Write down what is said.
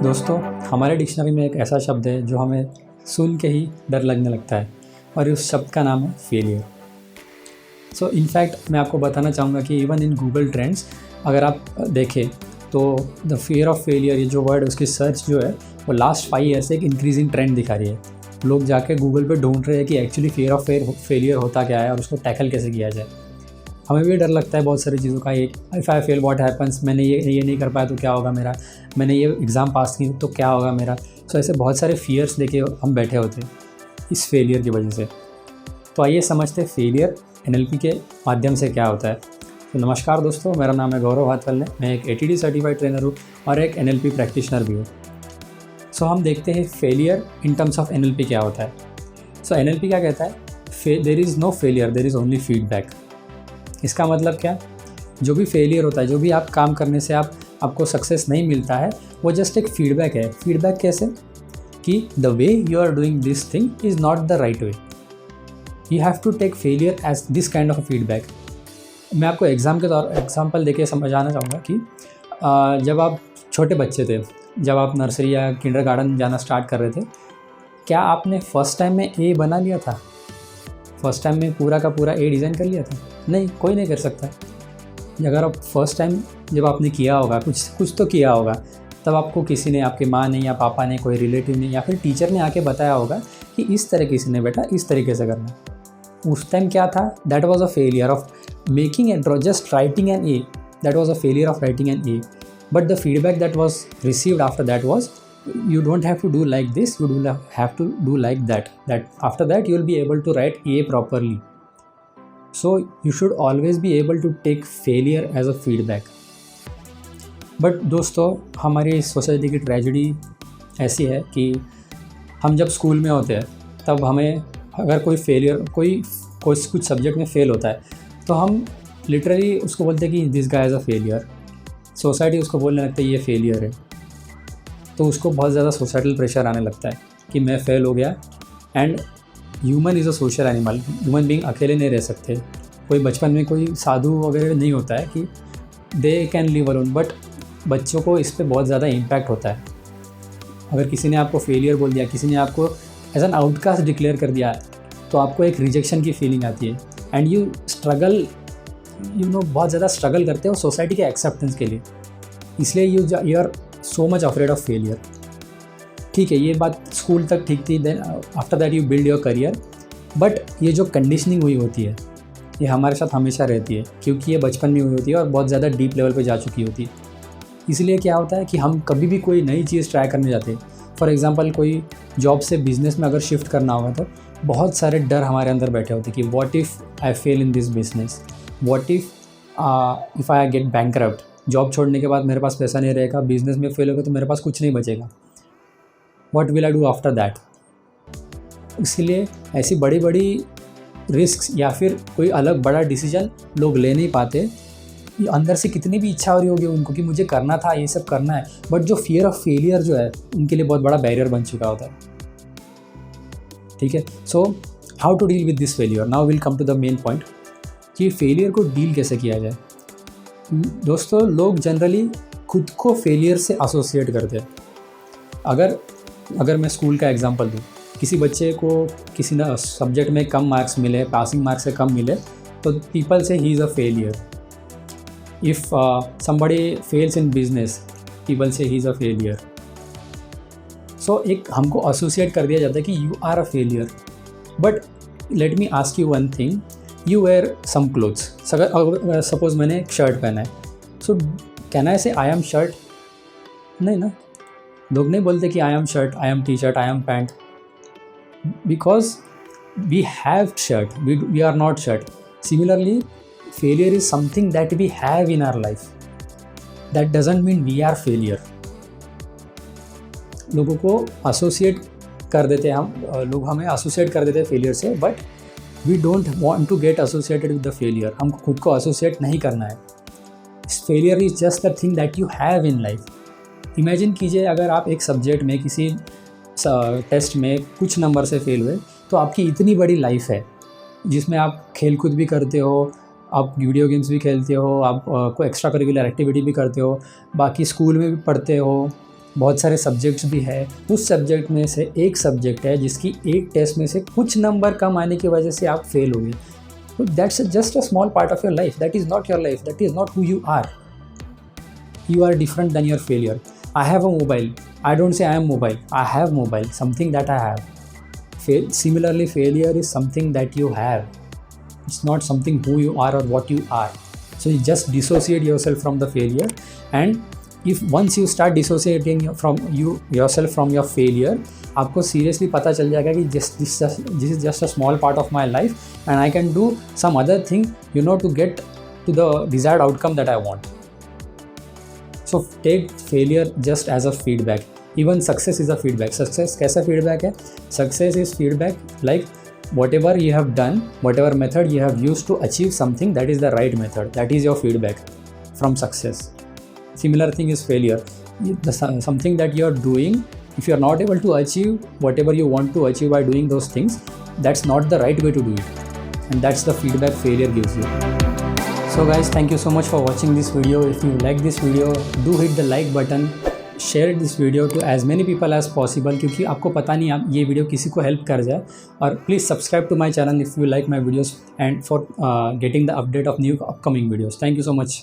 दोस्तों, हमारे डिक्शनरी में एक ऐसा शब्द है जो हमें सुन के ही डर लगने लगता है और उस शब्द का नाम है फेलियर। सो इनफैक्ट मैं आपको बताना चाहूँगा कि इवन इन गूगल ट्रेंड्स अगर आप देखें तो द फियर ऑफ फेलियर ये जो वर्ड उसकी सर्च जो है वो लास्ट 5 ईयर से एक इंक्रीजिंग ट्रेंड दिखा रही है। लोग जाके गूगल पे ढूंढ रहे हैं कि एक्चुअली फियर ऑफ फेलियर होता क्या है और उसको टैकल कैसे किया जाए। हमें भी डर लगता है बहुत सारी चीज़ों का। If I fail what happens, मैंने ये नहीं कर पाया तो क्या होगा मेरा, मैंने ये एग्ज़ाम पास की तो क्या होगा मेरा। सो ऐसे बहुत सारे फियर्स लेके हम बैठे होते इस फेलियर की वजह से। तो आइए समझते फेलियर NLP के माध्यम से क्या होता है। तो नमस्कार दोस्तों, मेरा नाम है गौरव हाथवल्ले, मैं एक ATD सर्टिफाइड ट्रेनर हूँ और एक NLP प्रैक्टिशनर भी हूँ। सो हम देखते हैं failure in terms of NLP क्या होता है। सो NLP क्या कहता है, there is no failure, there is only feedback. इसका मतलब क्या, जो भी फेलियर होता है, जो भी आप काम करने से आपको सक्सेस नहीं मिलता है, वो जस्ट एक फीडबैक है। फीडबैक कैसे कि the way you are doing this thing is not the right way. You have to take failure as this kind of feedback. मैं आपको एग्जाम्पल देके समझाना चाहूँगा कि जब आप छोटे बच्चे थे, जब आप नर्सरी या किंडरगार्टन जाना स्टार्ट कर रहे थे, क्या आपने फर्स्ट टाइम में ए बना लिया था? फर्स्ट टाइम में पूरा का पूरा ए डिज़ाइन कर लिया था? नहीं, कोई नहीं कर सकता। अगर आप फर्स्ट टाइम जब आपने किया होगा, कुछ तो किया होगा, तब आपको किसी ने, आपके माँ ने या पापा ने, कोई रिलेटिव ने या फिर टीचर ने आके बताया होगा कि इस तरीके से नहीं बेटा, इस तरीके से करना। उस टाइम क्या था? That was a failure of making and just writing an A. That was a failure of writing an A. But the feedback that was received after that was, you don't have to do like this, you do have to do like that after that you will be able to write A properly. So you should always be able to take failure as a feedback. But दोस्तों, हमारी society की tragedy ऐसी है कि हम जब school में होते हैं तब हमें अगर कोई फेलियर, कोई कुछ सब्जेक्ट में फेल होता है तो हम लिटरली उसको बोलते हैं कि this guy is a failure. Society उसको बोलने लगता है ये फेलियर है। तो उसको बहुत ज़्यादा सोसाइटल प्रेशर आने लगता है कि मैं फ़ेल हो गया। And human is a social animal. Human being अकेले नहीं रह सकते। कोई बचपन में कोई साधु वगैरह नहीं होता है कि they can live alone, but बच्चों को इस पर बहुत ज़्यादा इम्पैक्ट होता है। अगर किसी ने आपको फेलियर बोल दिया, किसी ने आपको एज एन आउटकास्ट डिक्लेयर कर दिया, तो आपको एक रिजेक्शन की फीलिंग आती है एंड यू स्ट्रगल, बहुत ज़्यादा स्ट्रगल करते हो सोसाइटी के एक्सेप्टेंस के लिए। इसलिए you are so much afraid of failure. ठीक है, ये बात स्कूल तक ठीक थी, then after that you build your career. But ये जो कंडीशनिंग हुई होती है ये हमारे साथ हमेशा रहती है, क्योंकि ये बचपन में हुई होती है और बहुत ज़्यादा डीप लेवल पे जा चुकी होती है। इसलिए क्या होता है कि हम कभी भी कोई नई चीज़ ट्राई करने जाते हैं, फॉर एग्जांपल कोई जॉब से बिज़नेस में अगर शिफ्ट करना होगा, तो बहुत सारे डर हमारे अंदर बैठे होते हैं कि what if I fail in this business, what if I get bankrupt. Job छोड़ने के बाद मेरे पास पैसा नहीं रहेगा, बिज़नेस में फेल होगा तो मेरे पास कुछ नहीं बचेगा। What will I do after that? इसलिए ऐसी बड़ी बड़ी रिस्क्स या फिर कोई अलग बड़ा डिसीजन लोग ले नहीं पाते। ये अंदर से कितनी भी इच्छा हो रही होगी उनको कि मुझे करना था, ये सब करना है, बट जो फियर ऑफ फेलियर जो है उनके लिए बहुत बड़ा बैरियर बन चुका होता है। ठीक है, so how to deal with this failure. Now will come to the main point कि फेलियर को डील कैसे किया जाए। दोस्तों, लोग जनरली खुद को फेलियर से एसोसिएट करते हैं। अगर मैं स्कूल का एग्जांपल दूँ, किसी बच्चे को किसी ना सब्जेक्ट में कम मार्क्स मिले, पासिंग मार्क्स से कम मिले, तो पीपल से he is a failure. If somebody fails in business, people से ही इज़ अ फेलियर। सो एक हमको एसोसिएट कर दिया जाता है कि you are a failure. But let me ask you one thing, you wear some clothes. Suppose मैंने एक शर्ट पहना है, सो कैन आई से आई एम शर्ट? नहीं ना, लोग नहीं बोलते कि I am shirt, I am T shirt, I am pant, because we have shirt, we are not shirt. Similarly failure is something that we have in our life, that doesn't mean we are failure. लोगों को associate कर देते हैं लोग हमें associate कर देते हैं फेलियर से, but we don't want to get associated with the failure. हमको खुद को एसोसिएट नहीं करना है। Failure is just the thing that you have in life. Imagine कीजिए, अगर आप एक सब्जेक्ट में किसी टेस्ट में कुछ नंबर से फेल हुए, तो आपकी इतनी बड़ी लाइफ है जिसमें आप खेलकूद भी करते हो, आप वीडियो गेम्स भी खेलते हो, आप कोई एक्स्ट्रा करिकुलर एक्टिविटी भी करते हो, बाकी स्कूल में भी पढ़ते हो, बहुत सारे सब्जेक्ट्स भी है, उस सब्जेक्ट में से एक सब्जेक्ट है जिसकी एक टेस्ट में से कुछ नंबर कम आने की वजह से आप फेल हो गए, तो that's just a small part of your life, that is not your life, that is not who you are. You are different than your failure. I have a mobile. I don't say I am mobile. I have mobile, something that I have. Similarly, failure is something that you have. It's not something who you are or what you are. So you just dissociate yourself from the failure, and if once you start dissociating from yourself from your failure, आपको seriously पता चल जाएगा कि this is just a small part of my life and I can do some other thing, to get to the desired outcome that I want. So take failure just as a feedback. Even success is a feedback. Success कैसा feedback है? Success is feedback like whatever you have done, whatever method you have used to achieve something, that is the right method. That is your feedback from success. Similar thing is failure. Something that you are doing, if you are not able to achieve whatever you want to achieve by doing those things, that's not the right way to do it. And that's the feedback failure gives you. So guys, thank you so much for watching this video. If you like this video, do hit the like button, share this video to as many people as possible, क्योंकि आपको पता नहीं आप ये video किसी को help कर जाए. और please subscribe to my channel if you like my videos and for getting the update of new upcoming videos. Thank you so much.